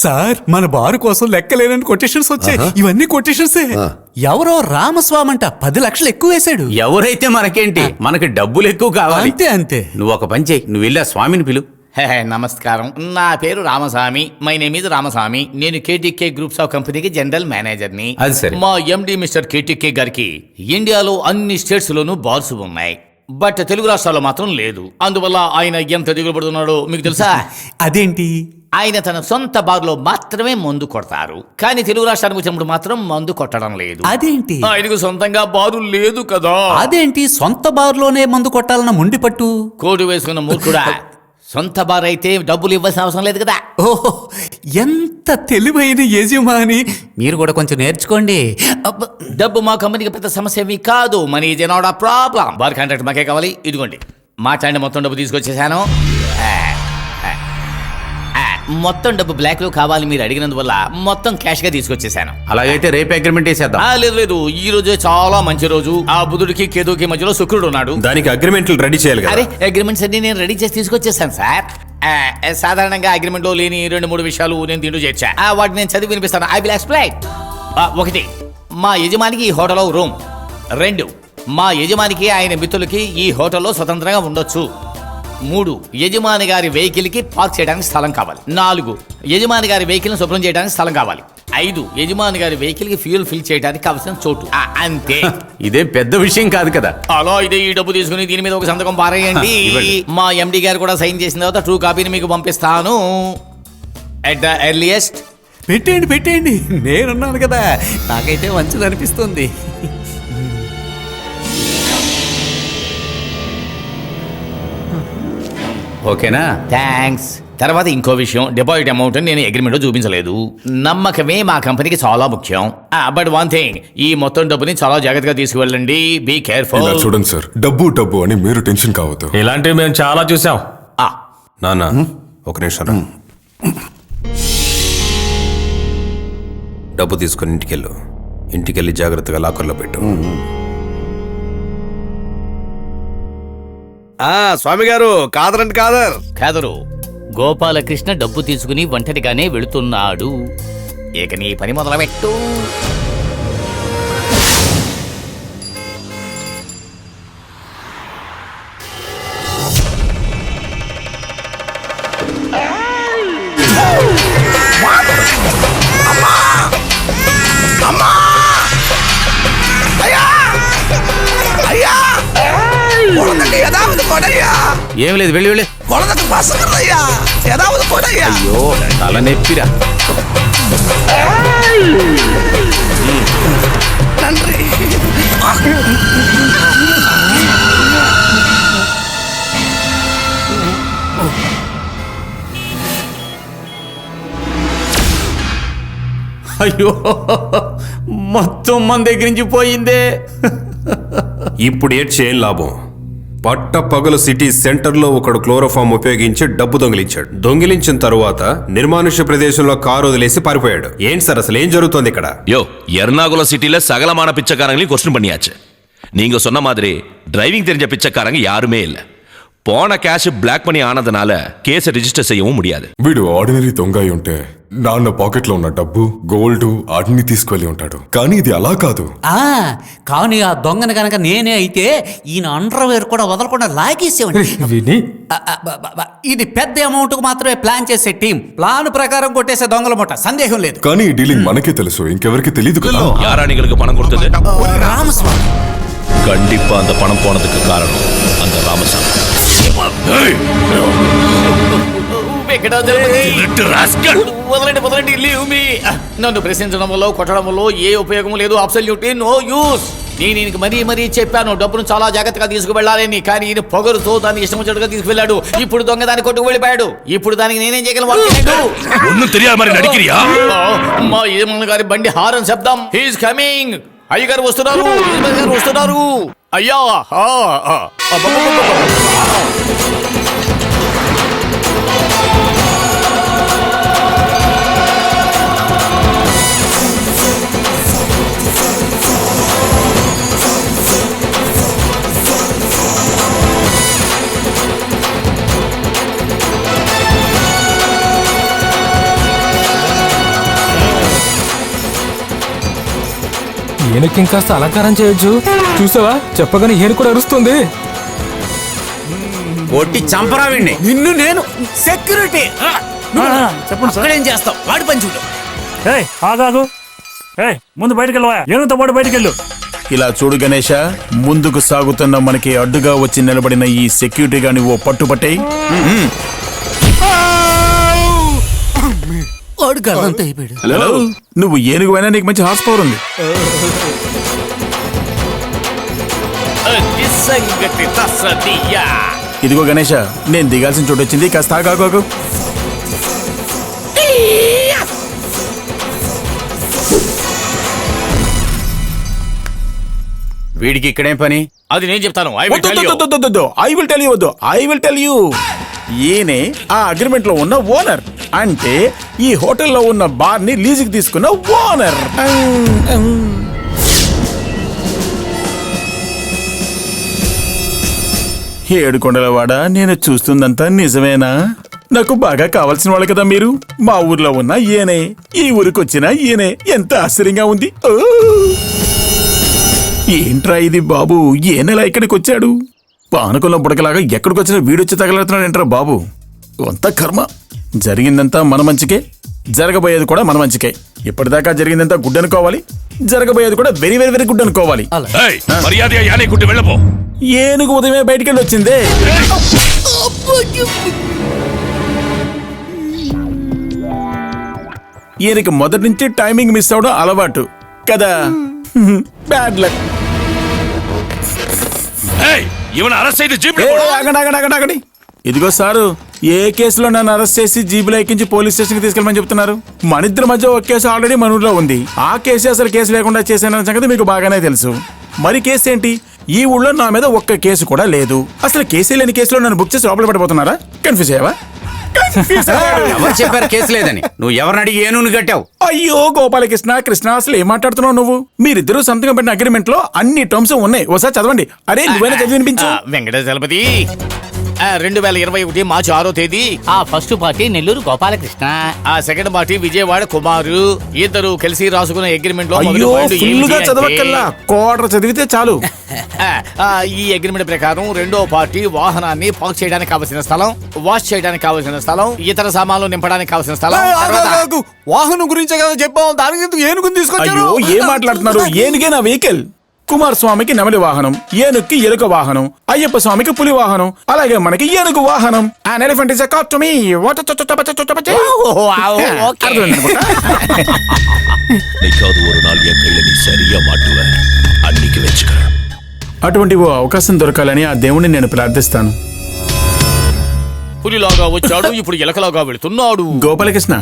Sir మన బారు కోసం లెక్కలేనని quotations వచ్చాయి. ఇవన్నీ కొటేషన్సే. ఎవరో రామస్వామి అంట 10 లక్షలు ఎక్కువ వేశాడు. ఎవరైతే మనకేంటి, మనకి డబ్బులు ఎక్కువ కావాలి. అంతే అంతే. నువ్వు ఒక పని చేయి, నువ్వు వెళ్ళి ఆ స్వామిని పిలు. నమస్కారం, నా పేరు Ramaswamy. My name is Ramaswamy. నేను కేటీకే గ్రూప్స్ ఆఫ్ కంపెనీకి జనరల్ మేనేజర్ ని. అది సరే. మా ఎండి మిస్టర్ కేటీకే గారికి ఇండియాలో అన్ని స్టేట్స్ లోనూ బార్స్ ఉన్నాయి, బట్ తెలుగు రాష్ట్రాల్లో మాత్రం లేదు. అందువల్ల ఆయన ఎంత దిగులు పడుతున్నాడో మీకు తెలుసా? అదేంటి? ఆయన తన సొంత బార్లో మాత్రమే మందు కొడతారు, కానీ తెలుగు రాష్ట్రానికి వచ్చినప్పుడు మాత్రం మందు కొట్టడం లేదు. అదేంటి? ఆయనకు సొంతంగా బారు లేదు కదా. అదేంటి సొంత బార్లోనే మందు కొట్టాలన్న ముండి పట్టు? కోటు వేసుకున్న మూర్ఖుడా, సొంత బార్ అయితే డబ్బులు ఇవ్వాల్సిన అవసరం లేదు కదా. ఓహో, ఎంత తెలివైన యజమాని. మీరు కూడా కొంచెం నేర్చుకోండి. డబ్బు మా కంపెనీకి పెద్ద సమస్య ఏమీ కాదు. Money is not a problem. Bar contract మాకే కావాలి. ఇదిగోండి, మాట్లాడి మొత్తం డబ్బు తీసుకొచ్చేసాను. మొత్తం డబ్బు బ్లాక్ లో కావాలి మీరు అడిగినందువల్ల మొత్తం క్యాష్ గా తీసుకొచ్చేసాను. అలాగైతే రేపు అగ్రిమెంట్ వేసేద్దాం. లేదు లేదు, ఈ రోజే చాలా మంచి రోజు. ఆ బుధుడికి కేతుకి మధ్యలో శుక్రుడు ఉన్నాడు. దానికి అగ్రిమెంట్లు రెడీ చేయాలి. అరే, అగ్రిమెంట్స్ అన్ని నేను రెడీ చేసి తీసుకొచ్చేసాను సార్. సాధారణంగా అగ్రిమెంట్ లో లేని 2-3 విషయాలు నేను దీంట్లో చేర్చా. వాటిని నేను చదివి వినిపిస్తాను. I will explain. 1, మా యజమానికి ఈ హోటల్లో రూమ్. 2, మా యజమానికి ఆయన మిత్రులకి ఈ హోటల్లో స్వతంత్రంగా ఉండొచ్చు. 3, యజమాని గారి వెహికల్ కి పార్క్ చేయడానికి స్థలం కావాలి. 4, యజమాని గారి వెహికల్ శుభ్రం చేయడానికి స్థలం కావాలి. 5, యజమాని గారి వెహికల్ కి ఫ్యూల్ ఫిల్ చేయడానికి కావాల్సిన చోటు. అంతే. ఇదేం పెద్ద విషయం కాదు కదా. అలా ఇదే, ఈ డబ్బు తీసుకుని దీని మీద ఒక సంతకం పారేయండి. మా ఎండి గారు కూడా సైన్ చేసిన తర్వాత ట్రూ కాపీని మీకు పంపిస్తాను ఎట్ ద ఎర్లియస్ట్. పెట్టేయండి పెట్టేయండి, నేనున్నాను కదా. నాకైతే మంచిది అనిపిస్తుంది. ఓకేనా? థ్యాంక్స్. తర్వాత ఇంకో విషయం, డిపాజిట్ అమౌంట్ నేను అగ్రిమెంట్ లో చూపించలేదు. నమ్మకమే మా కంపెనీకి చాలా ముఖ్యం. బట్ వన్ థింగ్, ఈ మొత్తం డబ్బుని చాలా జాగ్రత్తగా తీసుకువెళ్ళండి. Be careful. చూడండి సార్, డబ్బు డబ్బు అని మీరు టెన్షన్ కావద్దు. ఇలాంటివి మేము చాలా చూసాం. నాన్న ఒక నిమిషం రా. డబ్బు తీసుకొని ఇంటికెళ్ళి జాగ్రత్తగా లాకర్లో పెట్టు. స్వామి గారు, కాదరండి కాదరు. గోపాలకృష్ణ డబ్బు తీసుకుని ఒంటరిగానే వెళుతున్నాడు. ఇక నీ పని మొదలుపెట్టు. ఏం లేదు, వెళ్ళి వెళ్ళి. అయ్యో, తల నొప్పిరా. అయ్యో, మొత్తం మన దగ్గర నుంచి పోయిందే. ఇప్పుడు ఏం లాభం? పట్ట పగలు సిటీ సెంటర్లో ఒకడు క్లోరోఫామ్ ఉపయోగించి డబ్బు దొంగిలించాడు. దొంగిలించిన తరువాత నిర్మానుష్య ప్రదేశంలో కారు వదిలేసి పారిపోయాడు. ఏంటి సార్, అసలు ఏం జరుగుతోంది ఇక్కడ? எர்ணாகுளம் சிட்டில சகலமான பிச்சைக்காரங்களையும் கொஸ்டின் பண்ணியாச்சு. நீங்க சொன்ன மாதிரி டிரைவிங் தெரிஞ்ச பிச்சைக்காரங்க யாருமே இல்ல. போன கேஷ் பிளாக் மணி ஆனதுனால కేసు రిజిస్టర్ చేయவும் முடியாது. వీడు ఆర్డినరీ దొంగ అయి ఉంటే నాన్న పాకెట్ లో ఉన్న డబ్బు, గోల్డ్ అన్ని తీసుకెళ్లి ఉంటాడు. కానీ ఇది అలా కాదు. కానీ ఆ దొంగను గనక నేనే అయితే ఈయన అండర్వేర్ కూడా వదలకుండా లాగేసేవాడిని. ఇది పెద్ద అమౌంట్ కు మాత్రమే ప్లాన్ చేసే టీం. ప్లాన్ ప్రకారం కొట్టేసే దొంగల మూట, సందేహం లేదు. కానీ ఈ డీలింగ్ మనకే తెలుసు, ఇంకెవరికి తెలియదు కదా. யாராணிகளுக்கு பணம் கொடுத்தது? రామస్వామి. கண்டிப்பா அந்த பணம் போனதுக்கு காரணம் அந்த ராமசாமி. నన్ను ప్రశ్నించడం వల్ల, కొట్టడం వల్ల ఏ ఉపయోగం లేదు. Absolutely no use. నేను ఈయనకి మరీ చెప్పాను డబ్బును చాలా జాగ్రత్తగా తీసుకువెళ్ళాలని. కానీ ఈయన పొగరుతో దాన్ని ఇష్టం వచ్చినట్టుగా తీసుకువెళ్ళాడు. ఇప్పుడు దొంగ దాన్ని కొట్టుకు వెళ్ళిపోయాడు. ఇప్పుడు దానికి నేనేం చేయగలను? మా యజమాని గారి బండి హారన్ శబ్దం. He's coming. అయ్యగారు వస్తున్నారు. అయ్యా, ఈయనకి ఇంకాస్త అలంకారం చేయొచ్చు. చూసావా, చెప్పగానే ఈయన కూడా అరుస్తుంది. కొట్టి చంపరావండి. నిన్ను నేను సెక్యూరిటీ చెప్పండి సార్. ఏం చేస్తావు? వాడి పని చూడు. ఏయ్ ఆగాగు. ఏయ్ ముందు బయటికి వెళ్ళవా, ఏనుగుతో పాటు బయటికి వెళ్ళు. ఇలా చూడు గణేష, ముందుకు సాగుతున్న మనకి అడ్డుగా వచ్చి నిలబడిన ఈ సెక్యూరిటీగా నువ్వు పట్టుపట్టాయి. వాడు గల్లంతా అయిపోయాడు. హలో, నువ్వు ఏనుగువైనా నీకు మంచి హార్స్ పవర్ ఉంది. సంగతి తస్సదియ్యా. ఇదిగో గణేష, నేను దిగాల్సిన చోటు వచ్చింది, కాస్త ఆగాగు. వీడికి ఇక్కడేం పని? అది నేను చెప్తాను. I will వద్దు, tell you. వద్దు, వద్దు, వద్దు. I will tell you వద్దు. I will tell you. ఈయనే ఆ అగ్రిమెంట్ లో ఉన్న ఓనర్, అంటే ఈ హోటల్లో ఉన్న బార్ ని లీజుకి తీసుకున్న ఓనర్. ఏడుకొండలవాడ, నేను చూస్తుందంతా నిజమేనా? నాకు బాగా కావాల్సిన వాళ్ళు కదా మీరు. మా ఊర్లో ఉన్న ఈయనే, ఈ ఊరికి వచ్చిన ఈయనే. ఎంత ఆశ్చర్యంగా ఉంది. ఓ! ఏంట్రా ఇది బాబు, ఏ నెల ఇక్కడికి వచ్చాడు? పానకంలో బుడకలాగా ఎక్కడికి వచ్చినా వీడొచ్చి తగలడుతున్నాడు ఏంట్రా బాబు. అంతా కర్మ. జరిగిందంతా మన మంచికే, జరగబోయేది కూడా మన మంచికే. ఇప్పటిదాకా జరిగిందంతా గుడ్ అనుకోవాలి, జరగబోయేది కూడా వెరీ వెరీ వెరీ గుడ్ అనుకోవాలి. ఏయ్, మర్యాదగా యానే గుడ్డి వెళ్ళపో. ఏనుగు ఉదయమే బయటికి వెళ్ళి వచ్చిందే. ఈయనకి మొదటి నుంచి టైమింగ్ మిస్ అవడం అలవాటు కదా. Bad luck. ఏయ్, ఈవెన్ అరెస్ట్ అయితే జీప్ ఆగండి. ఇదిగో సారు, ఏ కేసులో నన్ను అరెస్ట్ చేసి జీబులో ఎక్కించి పోలీస్ స్టేషన్ కి తీసుకెళ్ళమని చెప్తున్నారు? మన ఇద్దరి మధ్య ఒక కేసు ఆల్రెడీ మన ఊర్లో ఉంది. ఆ కేసు అసలు కేసు లేకుండా చేశానన్న సంగతి మీకు బాగానే తెలుసు. మరి కేసు ఏంటి? ఈ ఊళ్ళో నా మీద ఒక్క కేసు కూడా లేదు. అసలు కేసే లేని కేసులో నన్ను బుక్ చేసి లోపల పడిపోతున్నారా? కన్ఫ్యూజ్ అయ్యావా? ఎవరు చెప్పారు కేసు లేదని? నువ్వు ఎవరిని అడిగి ఏనుగుని కట్టావు? అయ్యో గోపాలకృష్ణ, కృష్ణ, అసలు ఏం మాట్లాడుతున్నావు నువ్వు? మీరిద్దరూ సంతకం పెట్టిన అగ్రిమెంట్ లో అన్ని టర్మ్స్ ఉన్నాయి. ఒకసారి చదవండి. అరే నువ్వైనా చదివి వినిపించు. వెంకటేశ్వరపతి, 2021 మార్చి 6వ తేదీ ఆ ఫస్ట్ పార్టీ నెల్లూరు గోపాలకృష్ణ, ఆ సెకండ్ పార్టీ విజయవాడ కుమారు, ఇద్దరు కలిసి రాసుకున్న అగ్రిమెంట్ లో అయ్యో ఫుల్ గా చదవక్కల్లా, కోటర్ చదివితే చాలు. ఈ అగ్రిమెంట్ ప్రకారం రెండో పార్టీ వాహనాన్ని పార్క్ చేయడానికి కావలసిన స్థలం, వాష్ చేయడానికి కావలసిన స్థలం, ఇతర సామాన్లు నింపడానికి కావలసిన స్థలం. వాహనం గురించే కదా చెప్పావు, దానికి ఎందుకు ఏనుగుని తీసుకొచ్చారు? అయ్యో ఏం మాట్లాడుతున్నారు? ఏనుగే నా వెహికల్. కుమారస్వామికి నెమలి వాహనం, ఏనుక్కి ఎలుక వాహనం, అయ్యప్ప స్వామికి పులి వాహనం, అలాగే మనకి ఏనుగు వాహనం. An elephant is a cart to me. நிக்காது ஒரு நாள் என் கையில நீ சரியா மாட்டுவ, அன்னைக்கு வச்சுக்கிறேன். అటువంటి ఓ అవకాశం దొరకాలని ఆ దేవుణ్ణి నేను ప్రార్థిస్తాను. పులిలాగా వచ్చాడు, ఇప్పుడు ఎలకలాగా వెళుతున్నాడు. గోపాలకృష్ణ,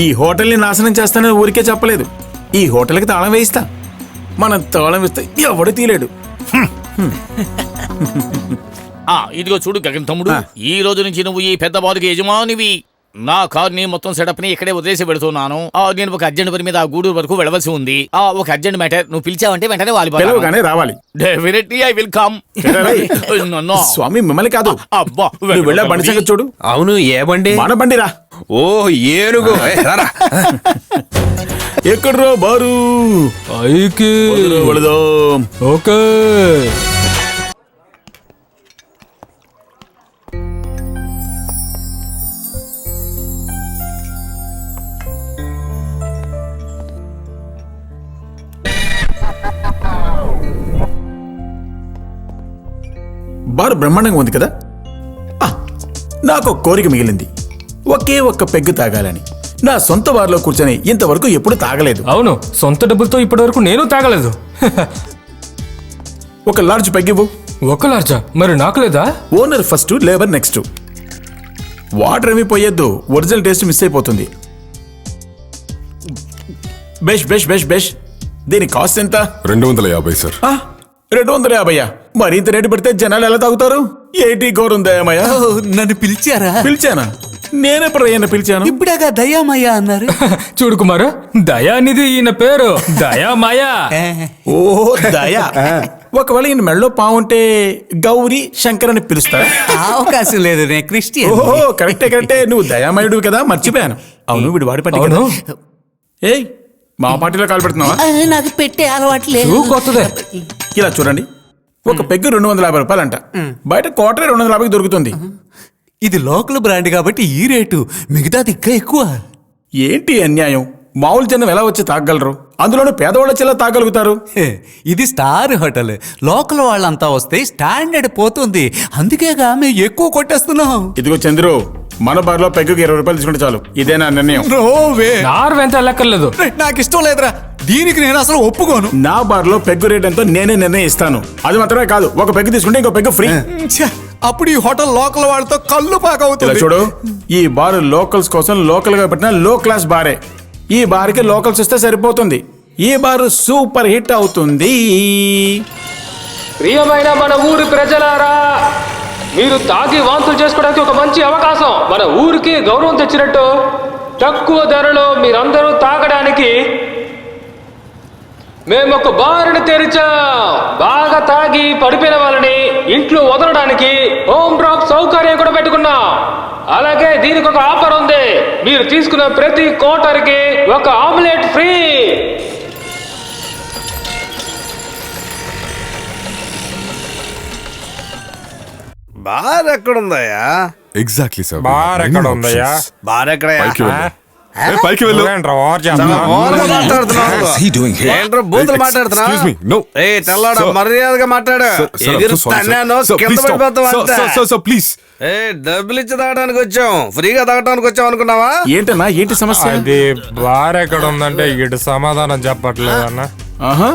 ఈ హోటల్ని నాశనం చేస్తానని ఊరికే చెప్పలేదు. ఈ హోటల్కి తాళం వేయిస్తా. మనం తాళం వేస్తే ఎవడు తీలేడు. ఇదిగో చూడు గగన్ తమ్ముడు, ఈ రోజు నుంచి నువ్వు ఈ పెద్ద బాలుకి యజమానివి. నా కార్ ని మొత్తం సెటప్ ని ఇక్కడే వదిలేసి పెడుతున్నాను. నేను ఒక అర్జెంట్ పని మీద ఆ గూడూరు వరకు వెళ్ళవలసి ఉంది. ఒక అర్జెంట్ మ్యాటర్, నువ్వు పిలిచావంటే వెంటనే పిలవగానే రావాలి. Definitely I will come. స్వామి మిమ్మల్ని కాదు, అబ్బా నువ్వు వెళ్ళా బండి సంగతి చూడు. అవును, ఏ బండి? మన బండిరా. ఓ ఏనుగు. రారా. ఎక్కడ్రా బారు? పైకి. వెళదాం. ఓకే. బారు బ్రహ్మాండంగా ఉంది కదా. నాకు ఒక కోరిక మిగిలింది, ఒకే ఒక్క పెగ్గు తాగాలని. నా సొంత బార్లో కూర్చొని ఇంతవరకు ఎప్పుడు తాగలేదు. అవును, సొంత డబ్బులతో ఇప్పటి వరకు నేను తాగలేదు. ఒక లార్జ్ పెగ్గివ్వు. ఒక లార్జా? మరి నాకు లేదా? Owner first, labour next. Water ఏమి పోయొద్దు, ఒరిజినల్ టేస్ట్ మిస్ అయిపోతుంది. బెష్ బెష్ బెష్ బెష్. దీని కాస్ట్ ఎంత? 250 సార్. 250. మరి ఇంత రేటు పెడితే జనాలు ఎలా తాగుతారు? ఏంటి ఘోరం దయామయ్య. నన్ను పిలిచారా? పిలిచానా? నేనెప్పుడు అయ్యా పిలిచాను? ఇప్పుడేగా దయామయ్య అన్నారు. చూడు కుమారు, దయానిధి ఈయన పేరు, దయామయ. ఓ దయా. ఒకవేళ ఈయన మెళ్ళలో పావుంటే గౌరీ శంకర్ అని పిలుస్తా. అవకాశం లేదు, నేను క్రిస్టియన్. ఓహో కరెక్టే. నువ్వు దయామయుడు కదా, మర్చిపోయాను. అవును, వీడు వాడి పట్టి. ఏయ్ మా పార్టీలో కాలు పెడుతున్నావా? నాకు పెట్టే అలవాటు లేదు. షూ కొత్తదే. ఇలా చూడండి, ఒక పెగ్గు 250 రూపాయలంట. బయట క్వార్టర్ 250 దొరుకుతుంది. ఇది లోకల్ బ్రాండ్ కాబట్టి ఈ రేటు, మిగతాది ఇంకా ఎక్కువ. ఏంటి అన్యాయం? మామూలు జనం ఎలా వచ్చి తాగలరు? అందులోనే పేదవాళ్ళ చెల్ల తాగలుగుతారు. ఇది స్టార్ హోటల్, లోకల్ వాళ్ళంతా వస్తే స్టాండర్డ్ పోతుంది. అందుకేగా మేము ఎక్కువ కొట్టేస్తున్నాం. ఇదిగో చంద్రు, మన బార్లో పెగ్గుకి 20 రూపాయలు తీసుకుంటే చాలు. ఇదే నా నిర్ణయం. నారు ఎంత లెక్కర్లేదు. నాకు ఇష్టం లేదురా, దీనికి నేను అసలు ఒప్పుకోను. నా బార్లో పెగ్గు రేట్ ఎంతో నేనే నిర్ణయిస్తాను. అది మాత్రమే కాదు, ఒక పెగ్గు తీసుకుంటే ఇంకో పెగ్గు ఫ్రీ. ఛ, అప్పుడు ఈ హోటల్ లోకల్ వాళ్ళతో కళ్ళు పాక ఇలా అవుతుంది. చూడు, ఈ బార్ లోకల్స్ కోసం లోకల్ గా పెట్టిన లో క్లాస్ బారే. ఈ బార్కి లోకల్స్ వస్తే సరిపోతుంది. ఈ బార్ సూపర్ హిట్ అవుతుంది. ప్రియమైన మన ఊరి ప్రజలారా, మీరు తాగి వాంతులు చేసుకోవడానికి ఒక మంచి అవకాశం. మన ఊరికి గౌరవం తెచ్చినట్టు తక్కువ ధరలో మీరందరూ తాగడానికి మేము ఒక బారుని తెరిచాం. బాగా తాగి పడిపోయిన వాళ్ళని ఇంట్లో వదలడానికి హోమ్ డ్రాప్ సౌకర్యం కూడా పెట్టుకున్నాం. అలాగే దీనికి ఒక ఆఫర్ ఉంది. మీరు తీసుకున్న ప్రతి క్వార్టర్కి ఒక ఆమ్లెట్ ఫ్రీ. బార్ ఎక్కడుందయ్యా? Exactly sir. బార్ ఎక్కడ ఉందయ్యా? బార్ ఎక్కడయ్యా? పైకి వెళ్ళు. ఏంట్రా బూతులు మాట్లాడుతున్నావు? Excuse me, no. ఏయ్ తెల్లాడా, Sir. మర్యాదగా మాట్లాడు. Sir, I'm so sorry, sir. ఎగిరిస్తాను, Sir, కింద please stop. పడిపోతావు Sir, అంతే. sir, sir, please. ఏ డబ్బులు ఇచ్చి తాగడానికి వచ్చాం, ఫ్రీగా తాగడానికి వచ్చాం అనుకున్నావా? ఏంటన్నా, ఏంటి సమస్య? అది బార్ ఎక్కడ ఉందంటే ఇటు సమాధానం చెప్పట్లేదు అన్న. ఆహా.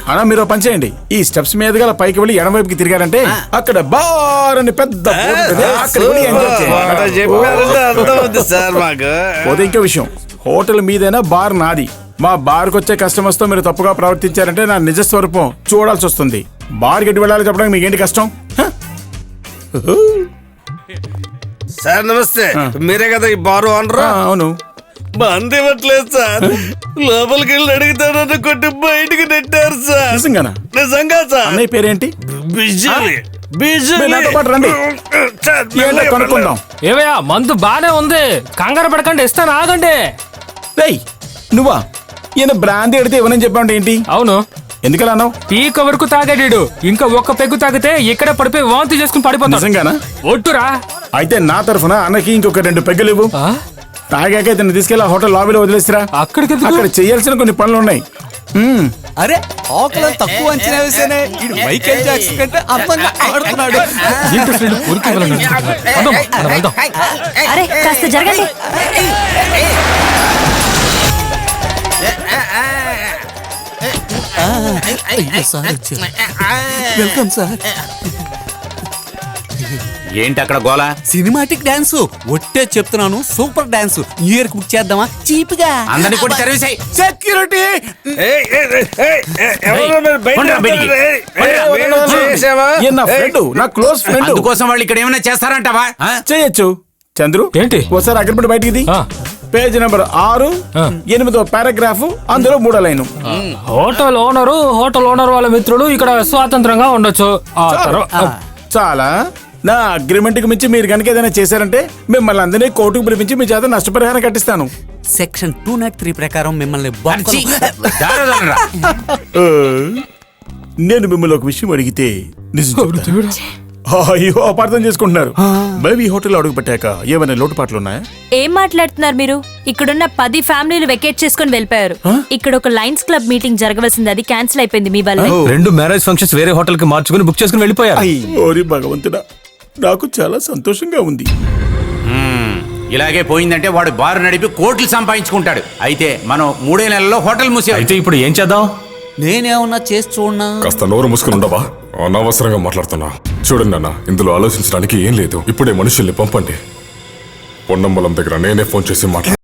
అన్నా, మీరు ఓ పని చేయండి. ఈ స్టెప్స్ మీదుగా అలా పైకి వెళ్ళి ఎడమ వైపుకి తిరిగారంటే అక్కడ బార్ అని పెద్ద బోర్డు ఉంటుంది. అక్కడ వెళ్ళి ఎంజాయ్ చేయండి. అలా చెప్పారంటే అర్థం అవుతుంది సార్ మాకు. పోతే ఇంకో విషయం, హోటల్ మీదైనా బార్ నాది. మా బార్కి వచ్చే కస్టమర్స్ తో మీరు తప్పుగా ప్రవర్తించారంటే నా నిజ స్వరూపం చూడాల్సి వస్తుంది. బార్ గట్టి వెళ్ళాలి చెప్పడానికి మీకు ఏంటి కష్టం? సార్ నమస్తే, మీరే కదా ఈ బారు ఓనరు? అవును. బంద్ ఇవ్వట్లేదు సార్. లోపలికి వెళ్ళి అడుగుతానని కొట్టి బయటికి నెట్టారు సార్. నిజంగానా? నిజంగా సార్. అన్నయ్య పేరేంటి? బిజులి. మీరు నాతో పాటు రండి. ఏంటో కనుక్కుందాం. ఏవయ్యా, మందు బానే ఉంది, కంగారు పడకండి, ఇస్తాను, ఆగండి. రేయ్, నువ్వా? ఈయన బ్రాంతి ఎడితే ఇవ్వనని చెప్పాడు ఏంటి? అవును, ఎందుకలా అన్నావు? పీక వరకు తాగాడు. ఇంకా ఒక్క పెగ్గు తాగితే ఇక్కడే పడిపోయి వాంతి చేసుకుని పడిపోతాడు. నిజంగానా? ఒట్టురా. అయితే నా తరఫున అన్నకి ఇంకొక 2 పెగ్గులు ఇవ్వు. తాగాక ఇతను తీసుకెళ్ళి హోటల్ లాబీలో వదిలేసిరా. అక్కడికి అక్కడ చేయాల్సిన కొన్ని పనులు ఉన్నాయి. అరే, ఆకులను తక్కువ అంచనా వేసేనే ఈడు మైకేల్ జాక్సన్ కంటే అందంగా ఆడుతున్నాడు. అరే కాస్త జరగండి. అయ్యో సార్ వచ్చారు. Welcome sir. ఏంటి అక్కడ గోలా? Cinematic dance. ఒట్టే చెప్తున్నాను, super dance. New year book చేద్దామా చీప్ గా? అందరినీ కూడా సర్వీస్ అయ్యి. సెక్యూరిటీ. ఈయన నా ఫ్రెండ్, నా క్లోజ్ ఫ్రెండ్. అందుకోసం వాళ్ళు ఇక్కడ ఏమైనా చేస్తారంటావా? చేయొచ్చు. చంద్రు, ఏంటి? ఒకసారి అగ్రిమెంట్ బయటికి పేజ్ నెంబర్ 6, 8వ పారాగ్రాఫ్, అందులో 3వ లైను. హోటల్ ఓనర్ వాళ్ళ మిత్రులు ఇక్కడ స్వాతంత్రంగా ఉండొచ్చు. చాలా. నా అగ్రిమెంట్ కి మించి మీరు కనుక ఏదైనా చేశారంటే మిమ్మల్ని అందరినీ కోర్టుకు పిలిపించి మీ చేత నష్టపరిహారం కట్టిస్తాను. సెక్షన్ 203 ప్రకారం మిమ్మల్ని బొక్కలు. నేను మిమ్మల్ని ఒక విషయం అడిగితే నిజం చెప్తాను. అయ్యో, అపార్థం చేసుకుంటున్నారు. బేబీ హోటల్ అడుగు పెట్టాక ఏమైనా లోటుపాట్లు ఉన్నాయా? ఏం మాట్లాడుతున్నారు మీరు? ఇక్కడున్న 10 ఫ్యామిలీలు వెకేట్ చేసుకుని వెళ్ళిపోయారు. ఇక్కడ ఒక లయన్స్ క్లబ్ మీటింగ్ జరగవలసింది, అది క్యాన్సిల్ అయిపోయింది మీ వల్ల. 2 మ్యారేజ్ ఫంక్షన్స్ వేరే హోటల్ కి మార్చుకుని బుక్ చేసుకుని వెళ్ళిపోయారు. ఓరి భగవంతుడా, నాకు చాలా సంతోషంగా ఉంది. ఇలాగే పోయిందంటే వాడు బారు నడిపి కోట్లు సంపాదించుకుంటాడు. అయితే మనం 3 నెలల్లో హోటల్ మూసే. అయితే ఇప్పుడు ఏం చేద్దాం? నేనేమన్నా చేసి చూడనా? కాస్త నోరు మూసుకుని ఉండవా? అనవసరంగా మాట్లాడుతున్నా. చూడండి అన్న, ఇందులో ఆలోచించడానికి ఏం లేదు. ఇప్పుడే మనుషుల్ని పంపండి. పొన్నమ్మలం దగ్గర నేనే ఫోన్ చేసి మాట్లాడు.